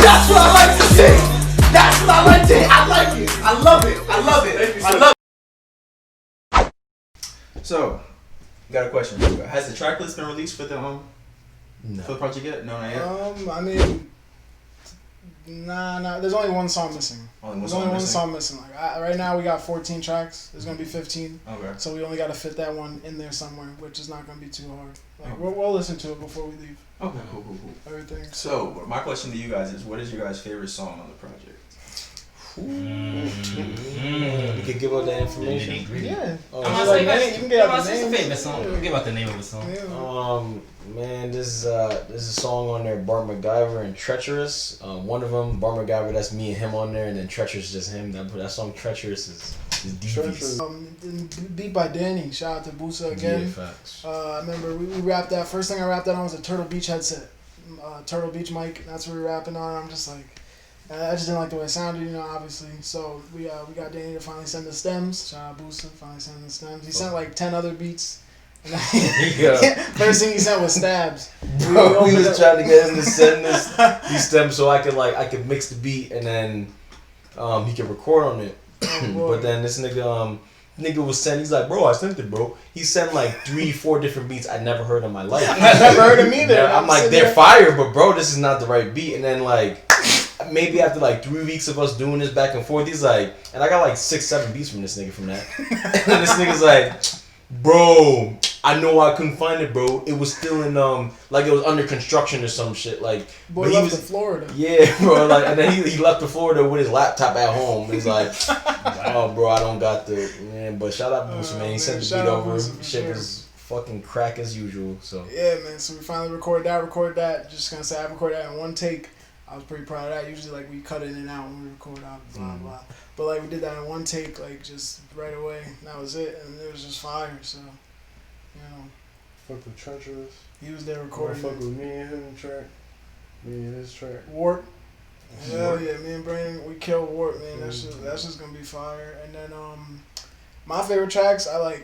That's what I like to see. That's what I like to hear. I like it. I love it. I love it. I love it. So, got a question. Has the track list been released for the for the project yet? No, not yet. I mean, nah. There's only one song missing. There's only one song missing. Like right now, we got 14 tracks. There's gonna be 15. Okay. So we only got to fit that one in there somewhere, which is not gonna be too hard. Like we'll listen to it before we leave. Okay, cool. Everything. So my question to you guys is, what is your guys' favorite song on the project? You can give out that information. Yeah. I'm gonna say you can get out the name. name. Favorite song. Give out the name of the song. Man, there's a song on there, Bart MacGyver and Treacherous. One of them, Bart MacGyver, that's me and him on there, and then Treacherous is just him. That song Treacherous is devious. Beat by Danny. Shout out to Busa again. Yeah, facts. I remember we rapped that. First thing I rapped that on was a Turtle Beach headset. Turtle Beach mic. That's what we were rapping on. I'm just like, I just didn't like the way it sounded, obviously. So we got Danny to finally send the stems. Shout out Busa, finally sending the stems. He sent like 10 other beats. First thing he sent was stabs. Bro, we was trying to get him to send these stems so I could mix the beat and then he could record on it. But then this nigga was sending. He's like, bro, I sent it, bro. He sent like 3-4 different beats I never heard in my life. I never heard them either. I'm like, they're fire, but bro, this is not the right beat. And then like, maybe after like 3 weeks of us doing this back and forth, he's like, and I got like 6-7 beats from this nigga from that. And then this nigga's like, bro, I know I couldn't find it, bro. It was still in like it was under construction or some shit. Like, boy but left to Florida. Yeah, bro. Like, and then he left to Florida with his laptop at home. He's like, oh, bro, I don't got the But shout out Boosie, man. He sent the beat over. Shit was fucking crack as usual. So yeah, man. So we finally recorded that. Just gonna say I recorded that in one take. I was pretty proud of that. Usually, like, we cut in and out when we record out, blah, blah. But, like, we did that in one take, like, just right away. And that was it. And it was just fire, so, Fuck with Treacherous. He was there recording. Fuck with me and him track. Me and his track. Warp. Hell yeah, me and Brandon, we killed Warp, man. That's just gonna be fire. And then, my favorite tracks, I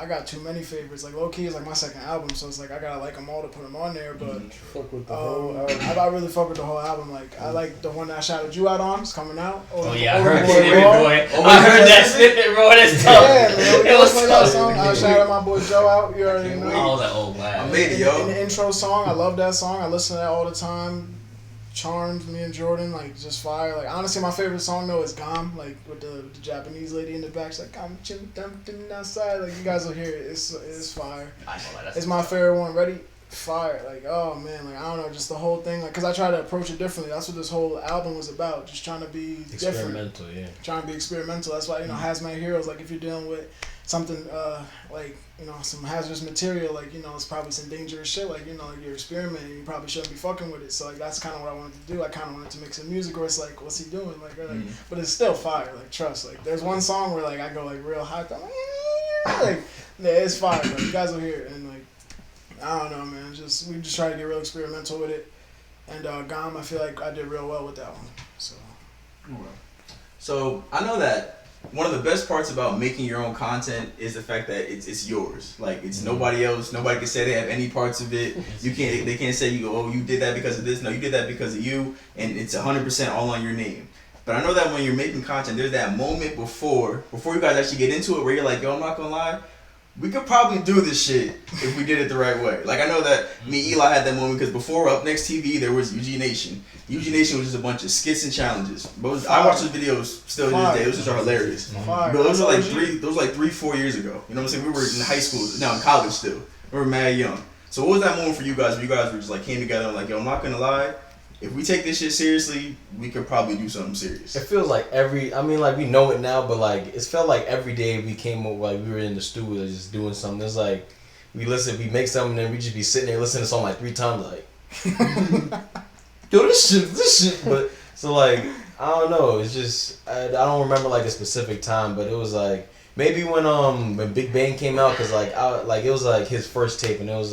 got too many favorites. Like, Low Key is like my second album, so it's like I gotta like them all to put them on there. But fuck with the whole album. I really fuck with the whole album. Like, I like the one that I shouted you out on. It's coming out. I heard that snippet, boy. I heard that snippet, bro. That's tough. Yeah, man. It was that song. I shouted my boy Joe out. You already know. I was like, oh wow. I made it, yo. In the intro song, I love that song. I listen to that all the time. Charmed, me and Jordan, like, just fire. Like, honestly, my favorite song though is Gam, like with the Japanese lady in the back. She's like, I'm jumping outside. Like, you guys will hear it. It's fire. I know that. It's my favorite one. Ready? Fire. Like, oh man, like, I don't know, just the whole thing. Like, cause I try to approach it differently. That's what this whole album was about. Just trying to be experimental, different. Yeah. Trying to be experimental. That's why Hazmat Heroes. Like, if you're dealing with something like some hazardous material, like it's probably some dangerous shit. Like like you're experimenting, you probably shouldn't be fucking with it. So like that's kind of what I wanted to do. I kind of wanted to make some music where it's like, what's he doing? Like, but it's still fire. Like, trust. Like, there's one song where like I go like real high. I'm like, yeah, it's fire. Like, you guys will hear it, and like I don't know, man. We just try to get real experimental with it. And Gam, I feel like I did real well with that one. So I know that one of the best parts about making your own content is the fact that it's yours. Like, it's nobody else. Nobody can say they have any parts of it. They can't say you did that because of this. No, you did that because of you, and it's 100% all on your name. But I know that when you're making content, there's that moment before you guys actually get into it where you're like, yo, I'm not gonna lie, we could probably do this shit if we did it the right way. Like, I know that me and Eli had that moment because before Up Next TV, there was UG Nation. UG Nation was just a bunch of skits and challenges. But I watch those videos still to this day. Those are hilarious. But those were like 3-4 years ago. You know what I'm saying? We were in high school, now in college still. We were mad young. So what was that moment for you guys where you guys were just like came together and like, yo, I'm not gonna lie, if we take this shit seriously, we could probably do something serious. It feels like we know it now, but like it felt like every day we came over, like we were in the studio just doing something. It's like we make something and we just be sitting there listening to the song like 3 times, like yo, this shit. But so like I don't know. It's just I don't remember like a specific time, but it was like maybe when Big Bang came out, cause like it was like his first tape, and it was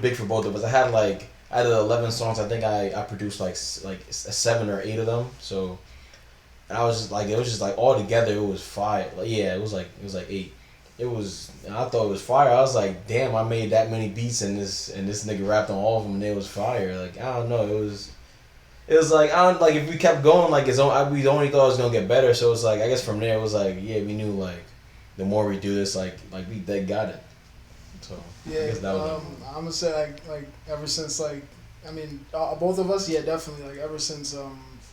big for both of us. I had like. Out of the 11 songs, I think I produced like 7 or 8 of them. So, and I was just like, it was just like all together, it was fire. Like, yeah, it was like 8. I thought it was fire. I was like, damn, I made that many beats and this nigga rapped on all of them and it was fire. Like, I don't know, it it was like I don't like if we kept going like we only thought it was gonna get better. So it's like I guess from there it was like yeah we knew like the more we do this like they got it. So yeah, I guess that was I'm gonna say like ever since like I mean both of us yeah definitely like ever since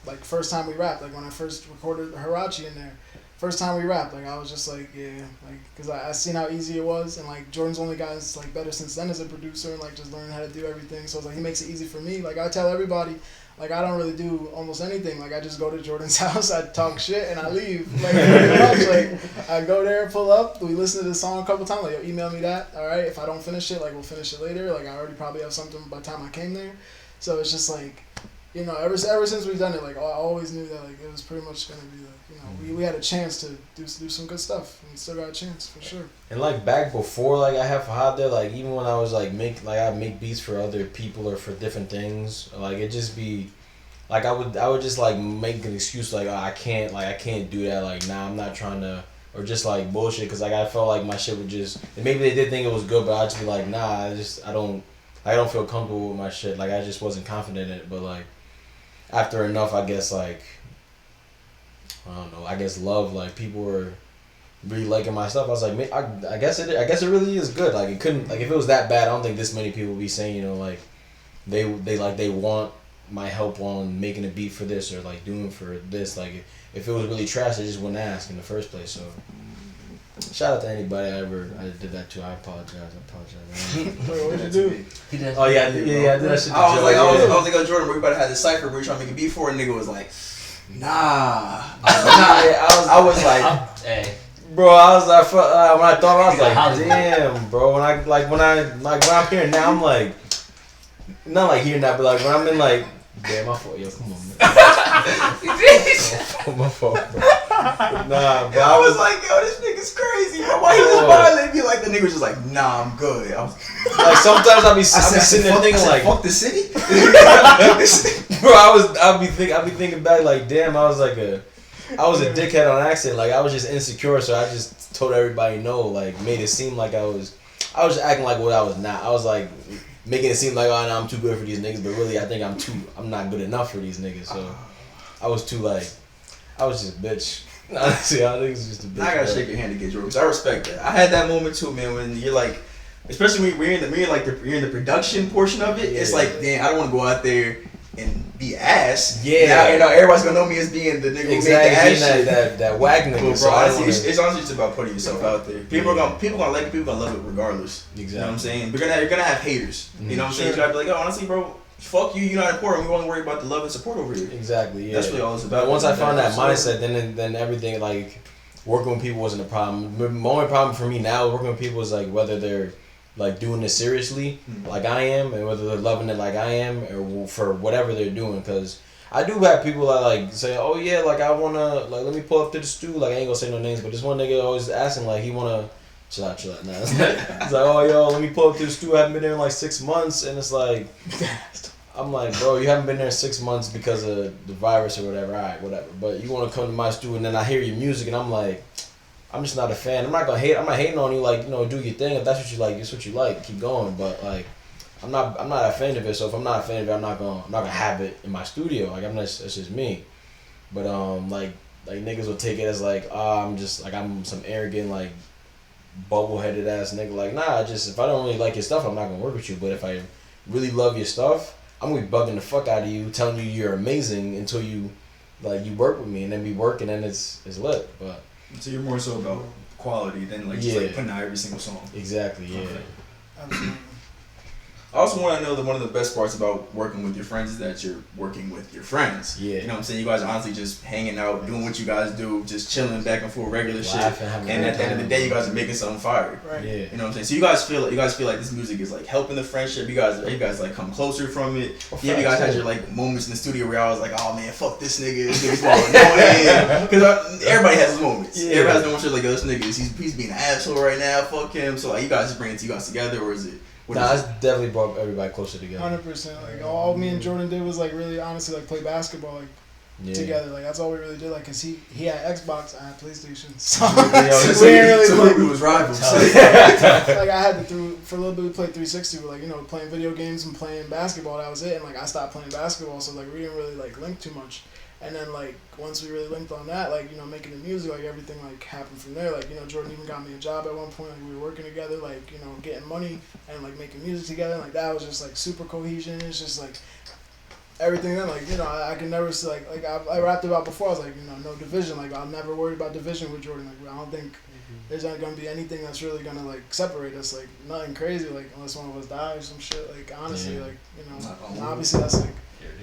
like first time we rapped like when I first recorded Hirachi in there. First time we rapped, like I was just like, yeah, like, cause I seen how easy it was, and like Jordan's only gotten like better since then as a producer, and like just learning how to do everything. So it's like he makes it easy for me. Like I tell everybody, like I don't really do almost anything. Like I just go to Jordan's house, I talk shit, and I leave. Like pretty much, like I go there, pull up, we listen to the song a couple times. Like yo, email me that, all right. If I don't finish it, like we'll finish it later. Like I already probably have something by the time I came there. So it's just like, you know, ever since we've done it, like I always knew that like it was pretty much gonna be like. You know, we had a chance to do some good stuff, and we still got a chance for sure. And like back before, like I had Fahad there, like even when I was like I make beats for other people or for different things, like it just be, like I would just like make an excuse like oh, I can't do that, like nah I'm not trying to, or just like bullshit because like I felt like my shit would just, and maybe they did think it was good, but I'd just be like nah I don't feel comfortable with my shit, like I just wasn't confident in it, but like after enough I guess like. I don't know. I guess love, like people were really liking my stuff. I was like, I guess it really is good. Like it couldn't, like if it was that bad, I don't think this many people would be saying, you know, like they want my help on making a beat for this or like doing for this. Like if it was really trash, they just wouldn't ask in the first place. So shout out to anybody I did that to. I apologize. Wait, what did you do? He did. Oh yeah, I did that shit. I was like, oh Jordan, we about to have this cipher. We were trying to make a beat for it. And nigga was like. Nah. I was like, hey. Bro, I was like, when I thought, I was like, damn, bro. When I'm here now, I'm like, not like hearing that, but like when I'm in like, damn, my fault, yo, come on, man. My fault, bro. Nah, but I was like, yo, this nigga's crazy, bro. Why he just violate me like the nigga was just like, nah, I'm good. I was, like sometimes I'll be sitting there thinking like, fuck the city. Bro, I'll be thinking back like, damn, I was a dickhead on accident. Like I was just insecure, so I just told everybody no. Like made it seem like I was just acting like what I was not. I was like making it seem like oh, no, I'm too good for these niggas, but really I think I'm not good enough for these niggas. So I was just bitch. Honestly, I think it's just a bitch. I gotta shake your hand to get yours. I respect that. I had that moment too, man. When you're like, especially when you're in the production portion of it. Yeah. It's like, damn, I don't want to go out there and be ass. Yeah. Now, you know, everybody's gonna know me as being the nigga who made the ass shit. That whack nigga. Bro, so honestly, it's honestly just about putting yourself out there. People gonna like it. People gonna love it regardless. Exactly. You know what I'm saying? You're gonna have haters. Mm-hmm. You know what I'm saying? You gotta be like, oh, honestly, bro. Fuck you, you're not important. We want to worry about the love and support over here. Exactly, yeah. That's really all it's about. But once I found that mindset, then everything, like, working with people wasn't a problem. The only problem for me now working with people is, like, whether they're, like, doing this seriously, like I am, and whether they're loving it like I am, or for whatever they're doing. Because I do have people that, like, say, oh, yeah, like, I want to, like, let me pull up to the stew. Like, I ain't going to say no names, but this one nigga always asking, like, he want to, chill out. Nah, it's like, oh, yo, let me pull up to the stew. I haven't been there in, like, 6 months. And it's like... I'm like, bro, you haven't been there 6 months because of the virus or whatever. All right, whatever. But you want to come to my studio and then I hear your music and I'm like, I'm just not a fan. I'm not hating on you. Like, you know, do your thing. If that's what you like, it's what you like. Keep going. But like, I'm not a fan of it. So if I'm not a fan of it, I'm not gonna have it in my studio. Like, that's just me. But like niggas will take it as like, I'm some arrogant like bubble-headed ass nigga. Like, nah, if I don't really like your stuff, I'm not gonna work with you. But if I really love your stuff, I'm gonna be bugging the fuck out of you, telling you you're amazing until you work with me, and then we work, and then it's lit. But so you're more so about quality than like just like putting out every single song. Exactly. Yeah. Okay. Absolutely. I also want to know that one of the best parts about working with your friends is that you're working with your friends. Yeah. You know what I'm saying? You guys are honestly just hanging out, doing what you guys do, just chilling back and forth, regular shit. And at the end of the day, you guys are making something fire. Right. Yeah. You know what I'm saying? So you guys feel like this music is like helping the friendship. You guys like come closer from it. You guys had your like moments in the studio where I was like, oh man, fuck this nigga. This nigga's going annoying. Because everybody has his moments. Yeah. Everybody has their own shit like, yo, this nigga he's being an asshole right now. Fuck him. So like, you guys just bring you guys together, or is it? It's definitely brought everybody closer together. 100%. Like all me and Jordan did was like really honestly like play basketball. Like together. Like that's all we really did. Like, cause he had Xbox, I had PlayStation, so So we didn't really play. we was rivals. Like I had to for a little bit we played 360, but like playing video games and playing basketball, that was it. And like I stopped playing basketball, so like we didn't really like link too much. And then like once we really linked on that, like making the music, like everything like happened from there. Like Jordan even got me a job at one point. Like we were working together, like getting money and like making music together. And, like that was just like super cohesion. It's just like everything. Then like I can never see like I rapped about before. I was like no division. Like I'm never worried about division with Jordan. Like I don't think there's not gonna be anything that's really gonna like separate us. Like nothing crazy. Like unless one of us dies or some shit. Like honestly, like and obviously that's like.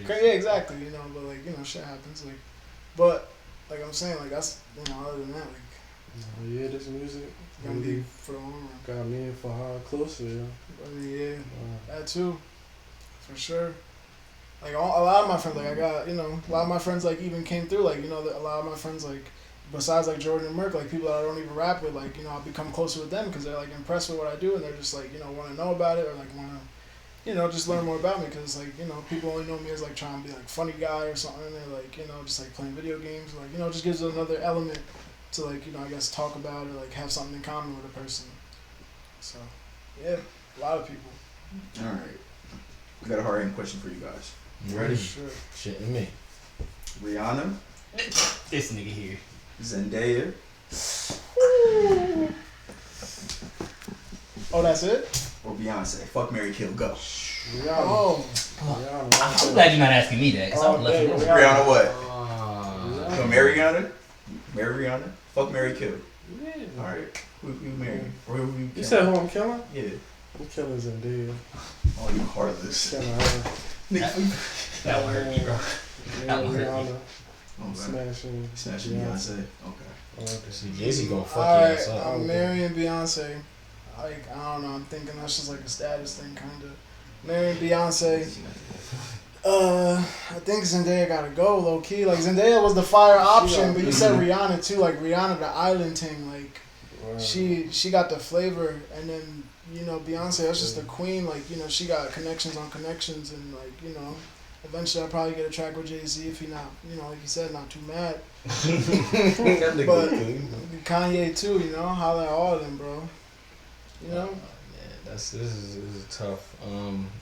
Yeah, exactly. But like shit happens. Like, but like I'm saying, like that's other than that, like. Yeah, this music Gonna be for the long run. Got me and Fahad closer, yeah. I mean, yeah, that too, for sure. Like a lot of my friends, like I got a lot of my friends like even came through. Like a lot of my friends like besides like Jordan and Merck, like people that I don't even rap with, like I've become closer with them because they're like impressed with what I do and they're just like want to know about it or like want to. Just learn more about me because, like, people only know me as, like, trying to be, like, funny guy or something. And they're, like, just, like, playing video games. Like, just gives it another element to, like, I guess talk about or, like, have something in common with a person. So, yeah, a lot of people. All right. We got a hard-hitting question for you guys. You ready? Sure. Shit in me. Rihanna, This nigga here. Zendaya. Oh, that's it? Or Beyonce. Fuck, Marry, Kill, go. Rihanna. Oh. Rihanna. I'm glad you're not asking me that, because I would love to know. Rihanna what? So marry Rihanna? Marry Rihanna? Fuck, Marry, Kill. Yeah. Alright. Who you marry? Or who you You said who I'm killing? Yeah. I'm killing Zendaya. Oh, you heartless. Killing her. That would hurt me, bro. That would hurt me. Rihanna. Okay. Smashing Beyonce. Okay. I like that. See, Jay-Z gonna fuck your Alright, ass up. I'm marrying Beyonce. Like, I don't know, I'm thinking that's just like a status thing, kind of. Marrying Beyonce. I think Zendaya gotta go, low key. Like, Zendaya was the fire option, but you said Rihanna too. Like, Rihanna, the island thing. Like, she got the flavor, and then Beyonce, that's just the queen. Like, she got connections on connections, and like, eventually I'll probably get a track with Jay-Z if he not, like you said, not too mad. But Kanye too, holla at all of them, bro. Man, this is tough.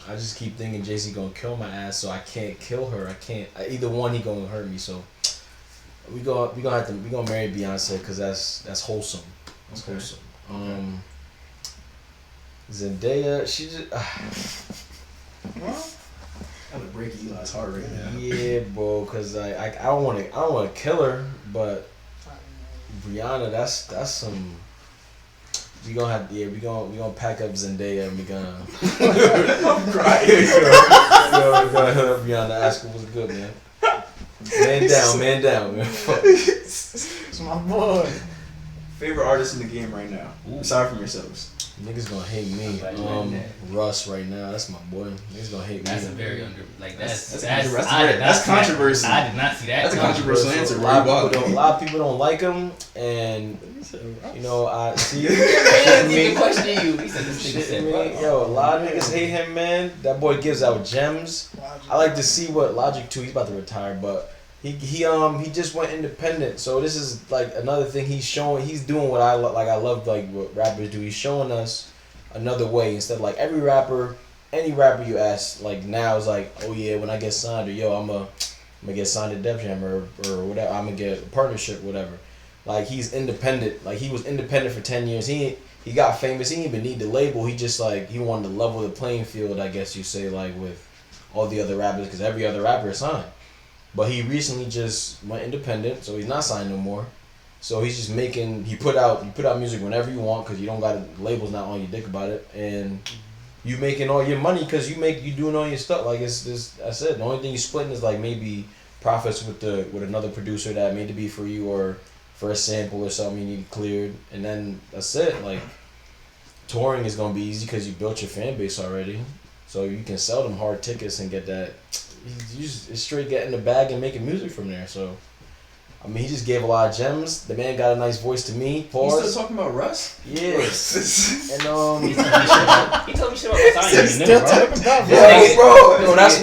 I just keep thinking Jay-Z gonna kill my ass, so I can't kill her. I can't. Either one, he gonna hurt me. So we gonna marry Beyonce because that's wholesome. That's wholesome. Zendaya, she just. I'm gonna break Eli's heart right now. Yeah, bro, cause I don't wanna kill her, but Rihanna, that's some. We gonna pack up Zendaya and we gonna. I'm crying. We're gonna hit up Rihanna, ask her what's good, man. Man down, man. It's my boy. Favorite artist in the game right now, aside from yourselves. Niggas gonna hate me. Russ right now, that's my boy. Niggas gonna hate me. That's a very that's controversial. I did not see that. That's a controversial answer. A lot of people don't like him, and I see. He questioning you. He said this nigga said, yo, a lot of niggas hate him, man. That boy gives out gems. I like to see what Logic too. He's about to retire, but he just went independent. So this is like another thing he's showing. He's doing what I love like what rappers do. He's showing us another way instead of like every rapper, any rapper you ask like now is like, oh yeah, when I get signed or yo, I'm gonna get signed to Def Jam or whatever. I'm gonna get a partnership, whatever. Like he's independent. Like he was independent for 10 years. He got famous. He didn't even need the label. He just like he wanted to level the playing field, I guess you say, like with all the other rappers because every other rapper is signed. But he recently just went independent, so he's not signed no more. So he's just you put out music whenever you want because you don't got labels not on your dick about it, and you making all your money because you doing all your stuff. Like it's this. That's it. The only thing you splitting is like maybe profits with another producer that made the beat for you or for a sample or something you need cleared, and then that's it. Like touring is gonna be easy because you built your fan base already, so you can sell them hard tickets and get that. You just straight getting the bag and making music from there. So I mean, he just gave a lot of gems. The man got a nice voice to me. You Pause. still talking about Russ? Yeah. And He told me shit about Zion. Still Bro. talking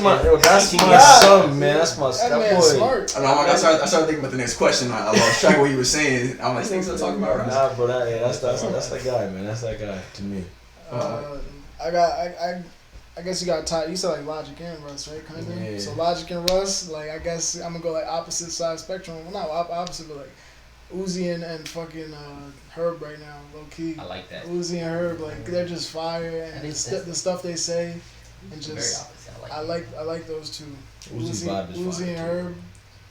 about Yo, that's my son, man. That's my that that man boy. smart. I started thinking about the next question. I lost track of what he was saying. I'm like, still talking about Russ? Nah, bro, that's that guy, man. That's that guy to me. I guess you got tied. You said like Logic and Russ, right? Kind of. Yeah. So Logic and Russ, like I guess I'm gonna go like opposite side spectrum. Well, not opposite, but like Uzi and fucking Herb right now, low key. I like that. Uzi and Herb, like they're just fire, and the stuff they say, and Very just opposite. I like those two. Uzi's vibe is Uzi fire, and Herb.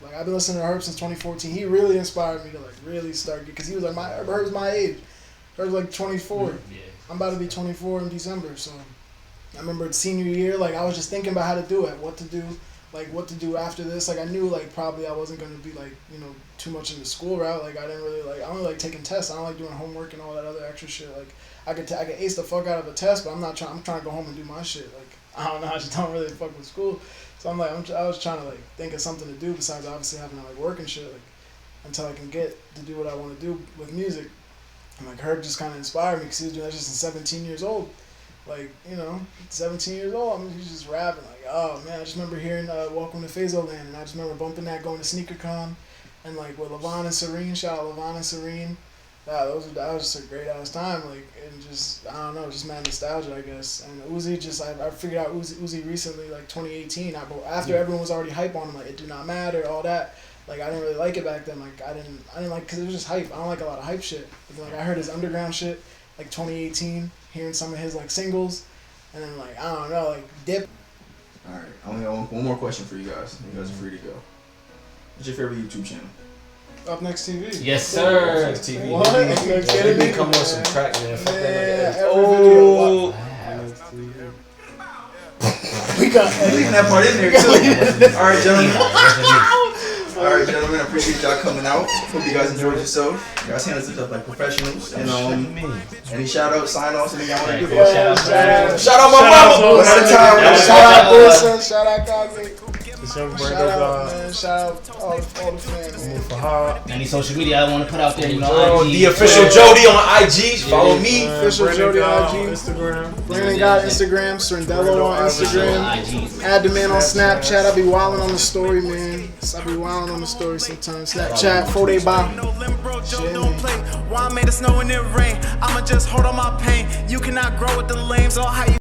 Like I've been listening to Herb since 2014. He really inspired me to like really start because he was like Herb's my age. Herb's like 24. Yeah. I'm about to be 24 in December, so I remember senior year, like I was just thinking about how to do it, what to do after this. Like I knew like probably I wasn't gonna be like, you know, too much in the school route. Like I didn't really like, I don't like taking tests. I don't like doing homework and all that other extra shit. Like I could ace the fuck out of a test, but I'm trying to go home and do my shit. Like I don't know, I just don't really fuck with school. So I'm like, I was trying to like think of something to do besides obviously having to like work and shit, like until I can get to do what I want to do with music. And like Herb just kind of inspired me because he was doing that just at 17 years old. Like, you know, 17 years old, I mean, he's just rapping. Like, oh man, I just remember hearing Welcome to Phasoland, and I just remember bumping that going to SneakerCon, and like with Levon and Serene, shout out Levon and Serene. That was just a great ass time. Like, and just, I don't know, just mad nostalgia, I guess. And Uzi, just, I figured out Uzi recently, like 2018, after everyone was already hype on him, like, It Do Not Matter, all that. Like, I didn't really like it back then. Like, I didn't like, because it was just hype. I don't like a lot of hype shit. But then, like, I heard his underground shit, like 2018, hearing some of his like singles, and then like I don't know, like Dip. All right, I only got one more question for you guys. You guys are free to go. What's your favorite YouTube channel? Up Next TV. Yes, sir. Next TV. What? Are you kidding me? Come on some track, man. Fuck Yeah, that. every video. We got Leaving that part in there too. All right, gentlemen. All right, gentlemen. I appreciate y'all coming out. Hope you guys enjoyed yourself. You guys handled yourself like professionals. And any shout outs, sign offs, anything y'all want to do? Shout out my mama. One at a time. Shout out Wilson. Shout out Cosby. Shout Shout out, man. Shout out all the fans, man. Fahad. Any social media I want to put out there, you know, IG. The official Jody on IG. Follow me. Official Jody on IG. Instagram. Brandon got Instagram. Strandello on Instagram. IG. Add the man on Snapchat. I be wildin' on the story, man. I be wildin' on the story sometimes. Snapchat, 4-day bar. Why made it snow and it rain? I'ma just hold on my pain. You cannot grow with the lames or how you